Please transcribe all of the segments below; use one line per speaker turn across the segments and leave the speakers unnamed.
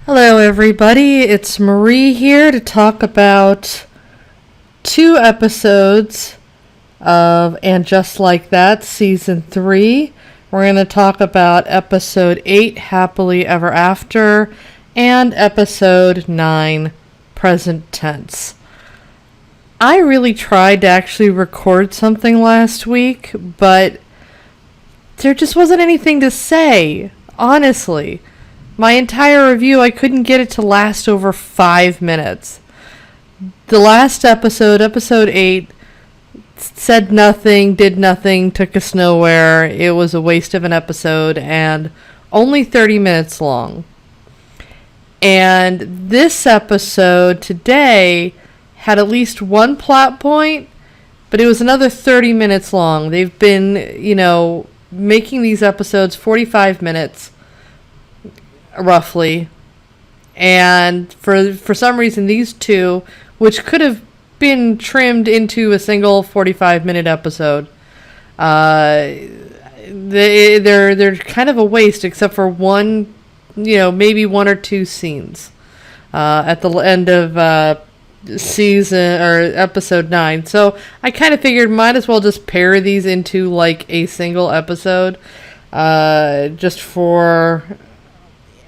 Hello, everybody. It's Marie here to talk about 2 episodes of And Just Like That, Season 3. We're going to talk about Episode 8, Happily Ever After, and Episode 9, Present Tense. I really tried to actually record something last week, but there just wasn't anything to say, honestly. My entire review, I couldn't get it to last over 5 minutes. The last episode, episode 8, said nothing, did nothing, took us nowhere. It was a waste of an episode and only 30 minutes long. And this episode today had at least one plot point, but it was another 30 minutes long. They've been, making these episodes 45 minutes. Roughly, and for some reason these two, which could have been trimmed into a single 45-minute episode, they're kind of a waste, except for one, maybe one or two scenes at the end of season or episode 9. So I kind of figured might as well just pair these into like a single episode, just for.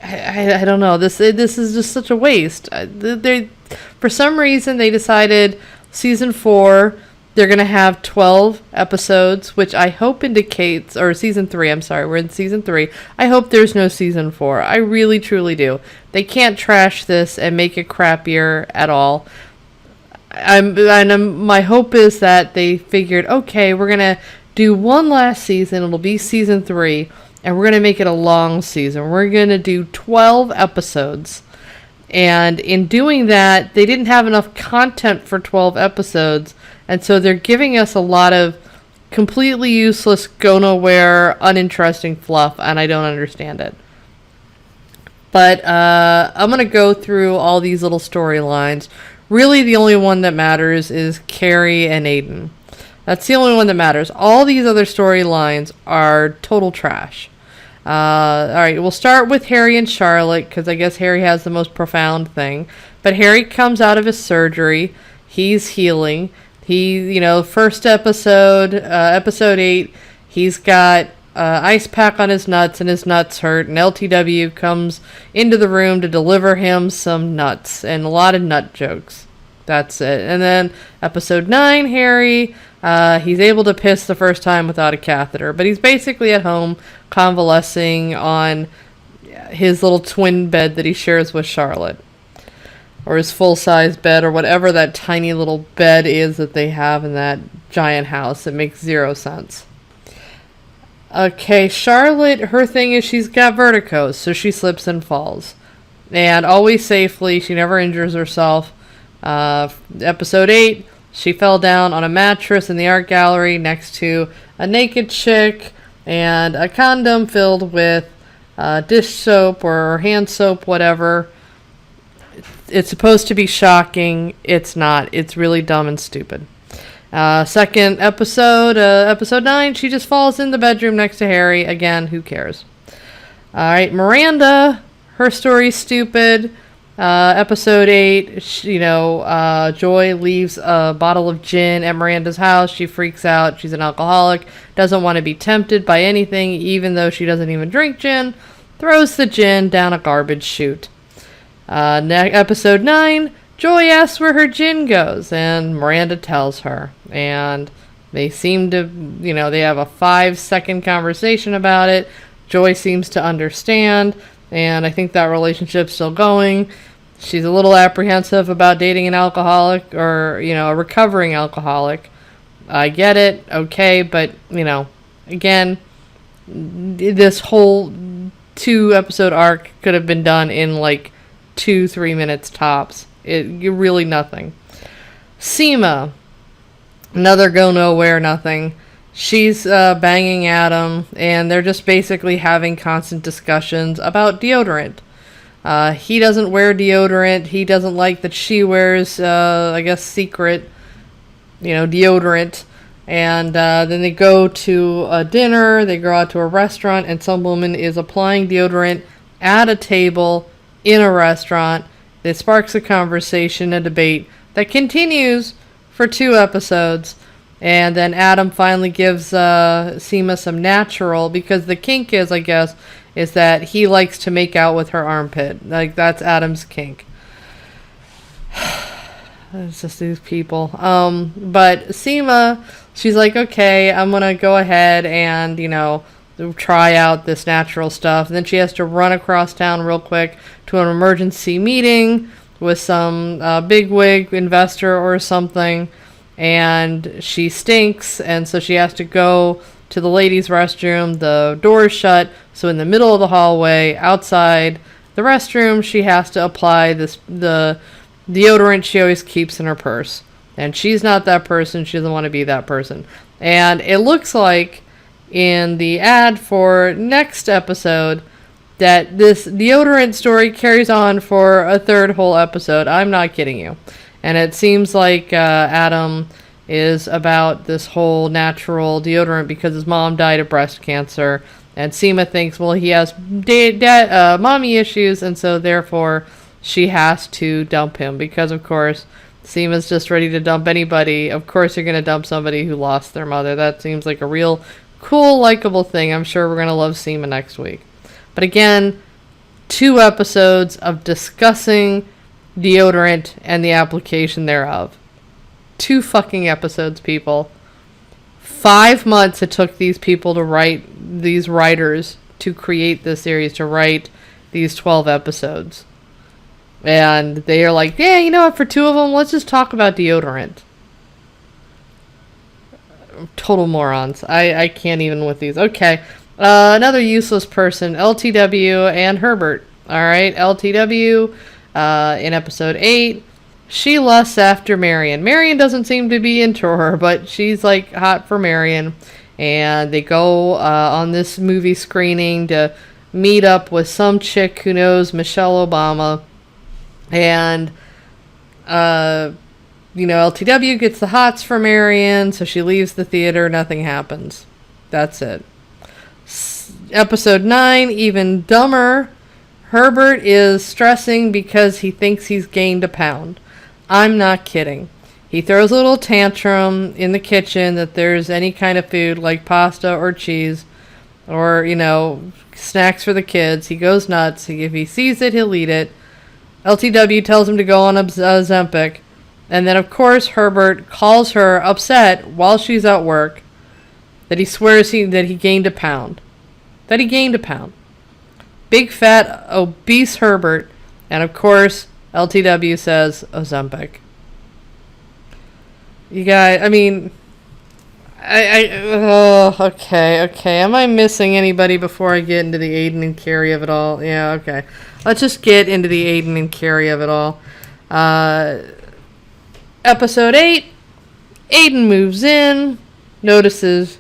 I don't know. This is just such a waste. For some reason, they decided season 4, they're going to have 12 episodes, which I hope indicates, or season 3, I'm sorry, we're in season 3. I hope there's no season 4. I really, truly do. They can't trash this and make it crappier at all. My hope is that they figured, okay, we're going to do one last season. It'll be season 3. And we're going to make it a long season. We're going to do 12 episodes. And in doing that, they didn't have enough content for 12 episodes. And so they're giving us a lot of completely useless, go nowhere, uninteresting fluff. And I don't understand it. But I'm going to go through all these little storylines. Really, the only one that matters is Carrie and Aiden. That's the only one that matters. All these other storylines are total trash. All right, we'll start with Harry and Charlotte, because I guess Harry has the most profound thing. But Harry comes out of his surgery. He's healing. First episode, episode 8, he's got ice pack on his nuts, and his nuts hurt. And LTW comes into the room to deliver him some nuts and a lot of nut jokes. That's it. And then episode 9, Harry... he's able to piss the first time without a catheter, but he's basically at home convalescing on his little twin bed that he shares with Charlotte, or his full-size bed, or whatever that tiny little bed is that they have in that giant house. It makes zero sense. Okay, Charlotte, her thing is she's got vertigo, so she slips and falls, and always safely. She never injures herself. Episode 8, she fell down on a mattress in the art gallery next to a naked chick and a condom filled with dish soap or hand soap, whatever. It's supposed to be shocking. It's not. It's really dumb and stupid. Second episode, episode 9, she just falls in the bedroom next to Harry. Again, who cares? All right, Miranda, her story's stupid. Episode 8, Joy leaves a bottle of gin at Miranda's house. She freaks out. She's an alcoholic. Doesn't want to be tempted by anything, even though she doesn't even drink gin. Throws the gin down a garbage chute. Episode 9, Joy asks where her gin goes, and Miranda tells her. And they seem to, they have a 5-second conversation about it. Joy seems to understand, and I think that relationship's still going. She's a little apprehensive about dating an alcoholic or, a recovering alcoholic. I get it. Okay. But, again, this whole 2-episode arc could have been done in like 2-3 minutes tops. Really nothing. Seema, another go nowhere, nothing. She's banging Adam, and they're just basically having constant discussions about deodorant. He doesn't wear deodorant. He doesn't like that she wears, secret, deodorant. And then they go to a dinner. They go out to a restaurant, and some woman is applying deodorant at a table in a restaurant. It sparks a conversation, a debate that continues for 2 episodes. And then Adam finally gives Seema some natural, because the kink is, I guess, is that he likes to make out with her armpit. Like, that's Adam's kink. It's just these people. But Seema, she's like, okay, I'm going to go ahead and, try out this natural stuff. And then she has to run across town real quick to an emergency meeting with some bigwig investor or something. And she stinks, and so she has to go to the ladies' restroom. The door's shut, so in the middle of the hallway, outside the restroom, she has to apply the deodorant she always keeps in her purse. And she's not that person. She doesn't want to be that person. And it looks like in the ad for next episode that this deodorant story carries on for a 3rd whole episode. I'm not kidding you. And it seems like Adam is about this whole natural deodorant because his mom died of breast cancer. And Seema thinks, well, he has mommy issues, and so therefore she has to dump him. Because, of course, Seema's just ready to dump anybody. Of course you're going to dump somebody who lost their mother. That seems like a real cool, likable thing. I'm sure we're going to love Seema next week. But again, 2 episodes of discussing deodorant and the application thereof. 2 fucking episodes, people. 5 months it took these people to write, these writers to create this series, to write these 12 episodes. And they are like, yeah, you know what, for 2 of them, let's just talk about deodorant. Total morons. I can't even with these. Okay. Another useless person, LTW and Herbert. Alright, LTW, in episode 8, she lusts after Marion. Marion doesn't seem to be into her, but she's like hot for Marion. And they go on this movie screening to meet up with some chick who knows Michelle Obama. And, LTW gets the hots for Marion, so she leaves the theater. Nothing happens. That's it. Episode 9, even dumber. Herbert is stressing because he thinks he's gained a pound. I'm not kidding. He throws a little tantrum in the kitchen that there's any kind of food like pasta or cheese or, snacks for the kids. He goes nuts. If he sees it, he'll eat it. LTW tells him to go on Ozempic. And then, of course, Herbert calls her upset while she's at work that he swears that he gained a pound. That he gained a pound. Big, fat, obese Herbert. And, of course, LTW says Ozempic. You guys, okay. Am I missing anybody before I get into the Aiden and Carrie of it all? Yeah, okay. Let's just get into the Aiden and Carrie of it all. Episode 8, Aiden moves in, notices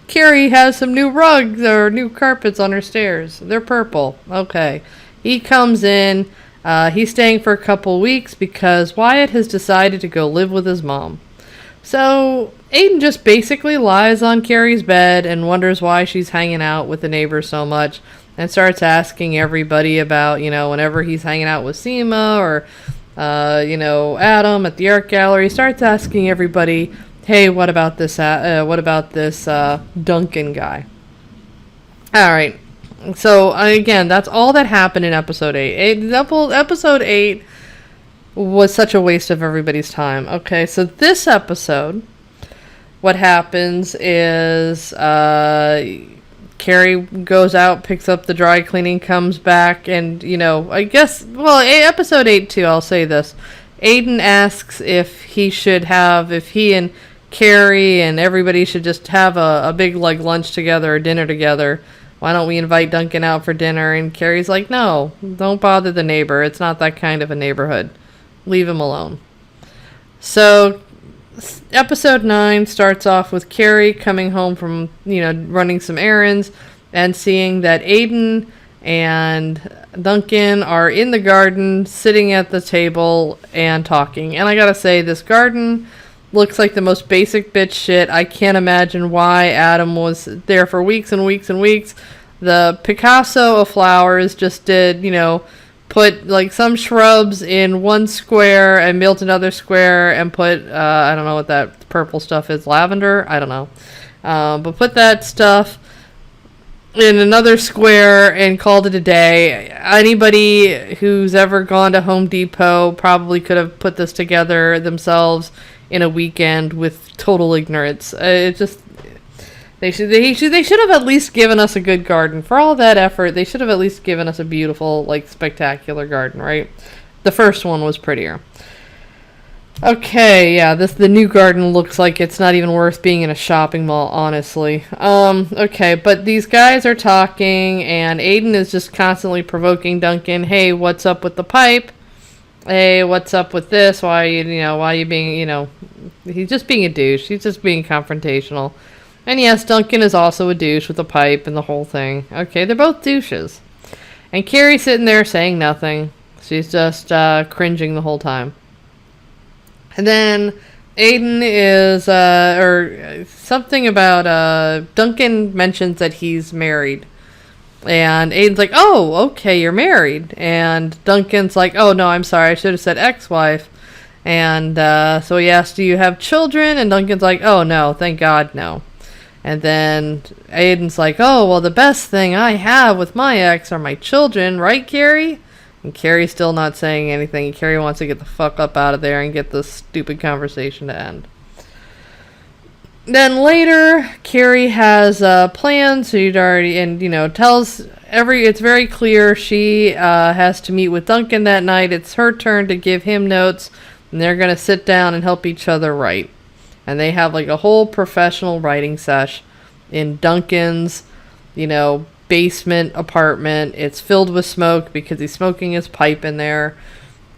Carrie has some new rugs or new carpets on her stairs. They're purple. Okay. He comes in. He's staying for a couple weeks because Wyatt has decided to go live with his mom. So Aiden just basically lies on Carrie's bed and wonders why she's hanging out with the neighbors so much and starts asking everybody about, whenever he's hanging out with Seema or, Adam at the art gallery, starts asking everybody, hey, what about this Duncan guy? All right. So, again, that's all that happened in episode 8. Episode 8 was such a waste of everybody's time. Okay, so this episode, what happens is Carrie goes out, picks up the dry cleaning, comes back, and, episode 8 too, I'll say this. Aiden asks if he and Carrie and everybody should just have a big, lunch together or dinner together. Why don't we invite Duncan out for dinner? And Carrie's like, no, don't bother the neighbor. It's not that kind of a neighborhood. Leave him alone. So, episode 9 starts off with Carrie coming home from, running some errands and seeing that Aiden and Duncan are in the garden, sitting at the table and talking. And I gotta say, this garden looks like the most basic bitch shit. I can't imagine why Adam was there for weeks and weeks and weeks. The Picasso of flowers just did, put like some shrubs in one square and built another square and put I don't know what that purple stuff is, lavender, I don't know, but put that stuff in another square and called it a day. Anybody who's ever gone to Home Depot probably could have put this together themselves in a weekend with total ignorance. It just they should have at least given us a good garden. For all that effort, they should have at least given us a beautiful, like, spectacular garden, right? The first one was prettier. Okay, yeah, the new garden looks like it's not even worth being in a shopping mall, honestly. Okay, but these guys are talking, and Aiden is just constantly provoking Duncan. Hey, what's up with the pipe? Hey, what's up with this? Why are you being, he's just being a douche. He's just being confrontational. And yes, Duncan is also a douche with a pipe and the whole thing. Okay, they're both douches. And Carrie's sitting there saying nothing. She's just cringing the whole time. And then Aiden is, or something about, Duncan mentions that he's married. And Aiden's like, oh, okay, you're married. And Duncan's like, oh, no, I'm sorry, I should have said ex-wife. And so he asks, do you have children? And Duncan's like, oh, no, thank God, no. And then Aiden's like, oh, well, the best thing I have with my ex are my children, right, Carrie? And Carrie's still not saying anything. Carrie wants to get the fuck up out of there and get this stupid conversation to end. Then later, Carrie has plans. She'd already, and tells it's very clear she has to meet with Duncan that night. It's her turn to give him notes, and they're gonna sit down and help each other write. And they have like a whole professional writing sesh in Duncan's, basement apartment. It's filled with smoke because he's smoking his pipe in there.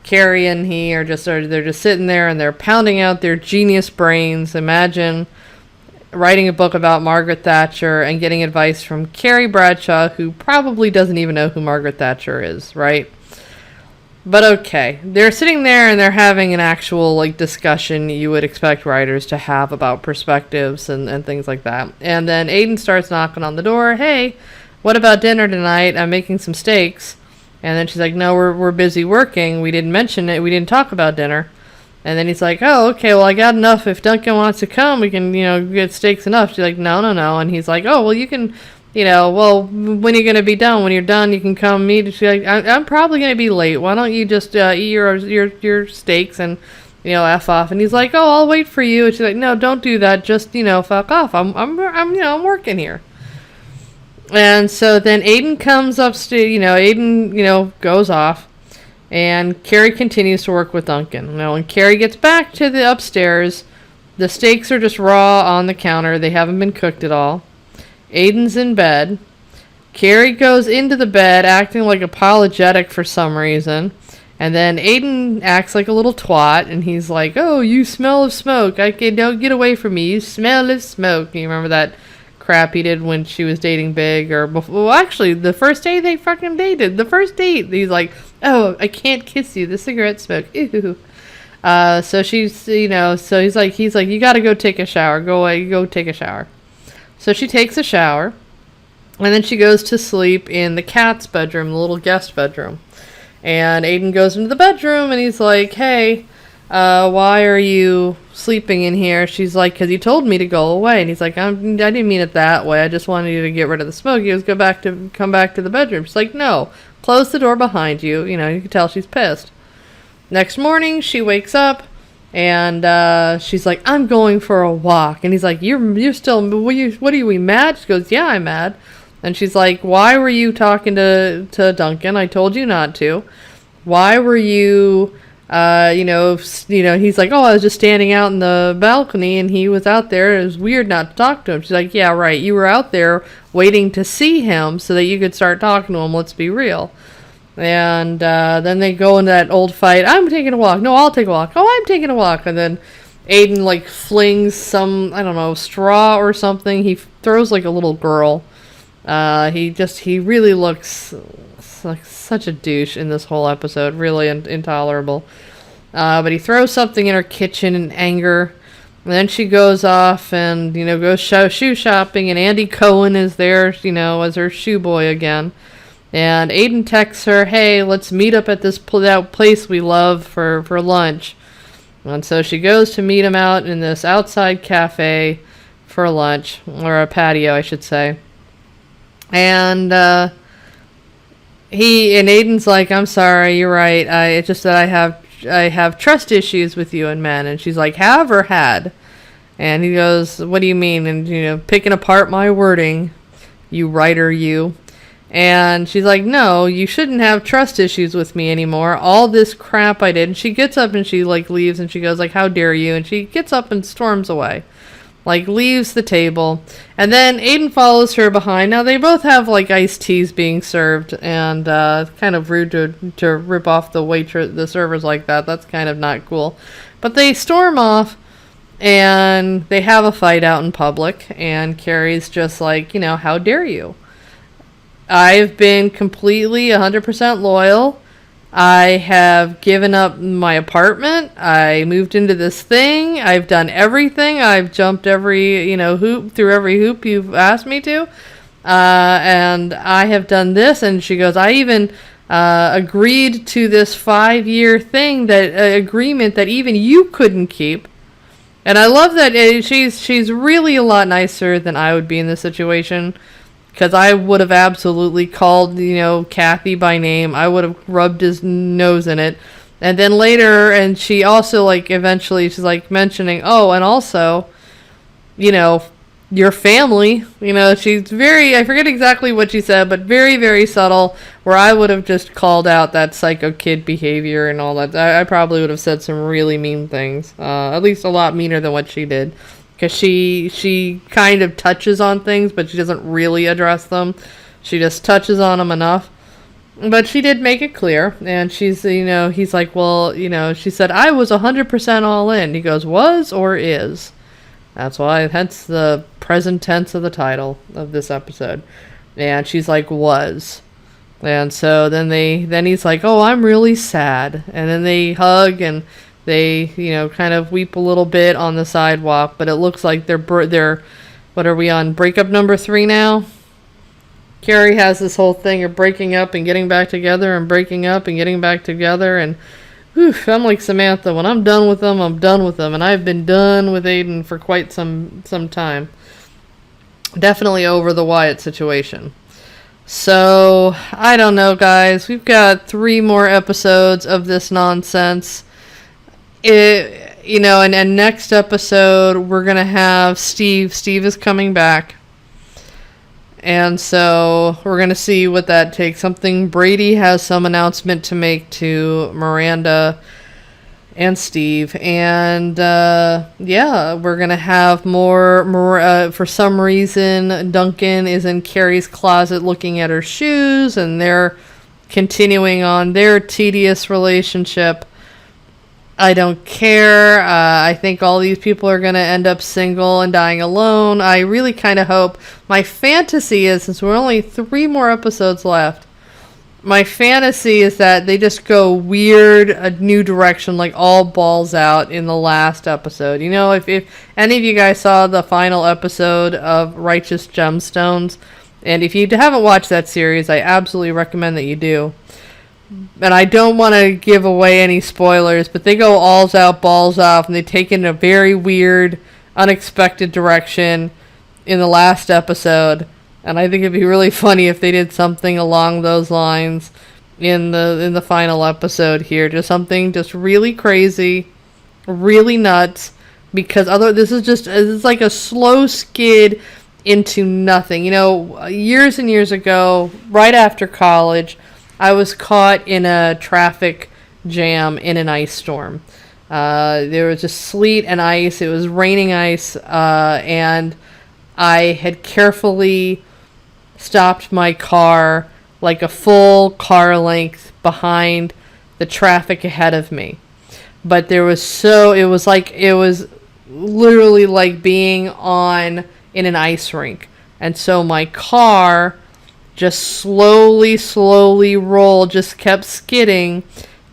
Carrie and he they're just sitting there and they're pounding out their genius brains. Imagine writing a book about Margaret Thatcher and getting advice from Carrie Bradshaw, who probably doesn't even know who Margaret Thatcher is, right? But okay, they're sitting there and they're having an actual discussion you would expect writers to have about perspectives and things like that. And then Aiden starts knocking on the door. Hey, what about dinner tonight? I'm making some steaks. And then she's like, no, we're busy working. We didn't mention it. We didn't talk about dinner. And then he's like, oh, okay, well, I got enough. If Duncan wants to come, we can, get steaks enough. She's like, no. And he's like, oh, well, you can, well, when are you going to be done? When you're done, you can come meet. And she's like, I'm probably going to be late. Why don't you just eat your steaks and, F off? And he's like, oh, I'll wait for you. And she's like, no, don't do that. Just, fuck off. I'm working here. And so then Aiden comes upstairs, Aiden, goes off. And Carrie continues to work with Duncan. Now, when Carrie gets back to the upstairs, the steaks are just raw on the counter. They haven't been cooked at all. Aiden's in bed. Carrie goes into the bed acting like apologetic for some reason. And then Aiden acts like a little twat. And he's like, oh, you smell of smoke. Don't get away from me. You smell of smoke. You remember that crap he did when she was dating Big, or before, well, actually the first day they fucking dated, the first date, he's like, oh, I can't kiss you, the cigarette smoke, ew. So she's, so he's like, you gotta go take a shower, go away, go take a shower. So she takes a shower, and then she goes to sleep in the cat's bedroom, the little guest bedroom. And Aiden goes into the bedroom and he's like, hey, why are you sleeping in here? She's like, because you told me to go away. And he's like, I didn't mean it that way. I just wanted you to get rid of the smoke. He goes, come back to the bedroom. She's like, no, close the door behind you. You can tell she's pissed. Next morning, she wakes up and she's like, I'm going for a walk. And he's like, you're still, what are you mad? She goes, yeah, I'm mad. And she's like, why were you talking to Duncan? I told you not to. Why were you... he's like, oh, I was just standing out in the balcony and he was out there. It was weird not to talk to him. She's like, yeah, right. You were out there waiting to see him so that you could start talking to him. Let's be real. And then they go into that old fight. I'm taking a walk. No, I'll take a walk. Oh, I'm taking a walk. And then Aiden flings some, I don't know, straw or something. He throws like a little girl. He really looks like such a douche in this whole episode, really intolerable. But he throws something in her kitchen in anger, and then she goes off and goes shoe shopping, and Andy Cohen is there, as her shoe boy again. And Aiden texts her, hey, let's meet up at this that place we love for lunch. And so she goes to meet him out in this outside cafe for lunch, or a patio, I should say. And Aiden's like, I'm sorry, you're right. It's just that I have trust issues with you and men. And she's like, have or had? And he goes, what do you mean? And, picking apart my wording, you writer, you. And she's like, no, you shouldn't have trust issues with me anymore. All this crap I did. And she gets up and she, leaves and she goes, how dare you? And she gets up and storms away. Leaves the table. And then Aiden follows her behind. Now, they both have, iced teas being served. And kind of rude to rip off the servers like that. That's kind of not cool. But they storm off. And they have a fight out in public. And Carrie's just how dare you? I've been completely 100% loyal. I have given up my apartment. I moved into this thing. I've done everything. I've jumped every, hoop through every hoop you've asked me to. And I have done this. And she goes, I even agreed to this 5-year thing, agreement that even you couldn't keep. And I love that she's really a lot nicer than I would be in this situation. Because I would have absolutely called, Kathy by name. I would have rubbed his nose in it. And then later, and she also, eventually, she's, mentioning, oh, and also, your family. She's very, I forget exactly what she said, but very, very subtle, where I would have just called out that psycho kid behavior and all that. I probably would have said some really mean things. At least a lot meaner than what she did. Because she kind of touches on things, but she doesn't really address them. She just touches on them enough. But she did make it clear. And she's, he's like, well, she said, I was 100% all in. He goes, was or is? That's why, hence the present tense of the title of this episode. And she's like, was. And so then he's like, oh, I'm really sad. And then they hug and they, kind of weep a little bit on the sidewalk, but it looks like they're what are we on, breakup number 3 now? Carrie has this whole thing of breaking up and getting back together and breaking up and getting back together, and whew, I'm like Samantha, when I'm done with them, I'm done with them, and I've been done with Aiden for quite some time. Definitely over the Wyatt situation. So, I don't know, guys. We've got 3 more episodes of this nonsense. And next episode we're gonna have Steve is coming back, and so we're gonna see what that takes. Brady has some announcement to make to Miranda and Steve, and we're gonna have more for some reason Duncan is in Carrie's closet looking at her shoes, and they're continuing on their tedious relationship. I don't care. I think all these people are going to end up single and dying alone. I really kind of hope. My fantasy is, since we're only 3 more episodes left, my fantasy is that they just go weird, a new direction, all balls out in the last episode. If any of you guys saw the final episode of Righteous Gemstones, and if you haven't watched that series, I absolutely recommend that you do. And I don't want to give away any spoilers, but they go alls out, balls off, and they take it in a very weird, unexpected direction in the last episode. And I think it'd be really funny if they did something along those lines in the final episode here. Just something just really crazy, really nuts, because this is like a slow skid into nothing. Years and years ago, right after college, I was caught in a traffic jam in an ice storm. There was just sleet and ice. It was raining ice, and I had carefully stopped my car like a full car length behind the traffic ahead of me. But it was literally like being in an ice rink. And so my car just slowly rolled, just kept skidding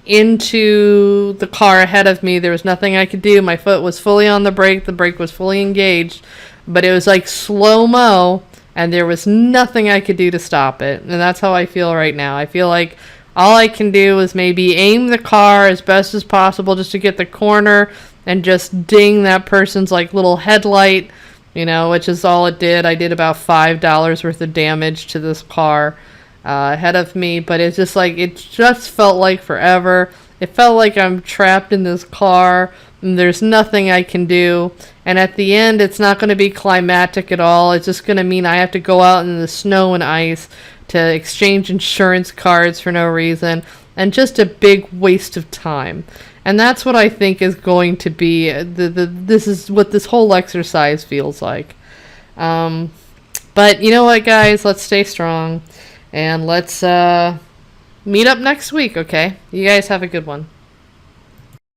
into the car ahead of me. There was nothing I could do. My foot was fully on the brake was fully engaged, but it was like slow-mo and there was nothing I could do to stop it. And that's how I feel right now. I feel like all I can do is maybe aim the car as best as possible just to get the corner and just ding that person's like little headlight, which is all it did. I did about $5 worth of damage to this car ahead of me, but it's just like, it just felt like forever. It felt like I'm trapped in this car and there's nothing I can do. And at the end, it's not going to be climactic at all. It's just going to mean I have to go out in the snow and ice to exchange insurance cards for no reason, and just a big waste of time. And that's what I think is going to be, this is what this whole exercise feels like. But you know what, guys? Let's stay strong. And let's meet up next week, okay? You guys have a good one.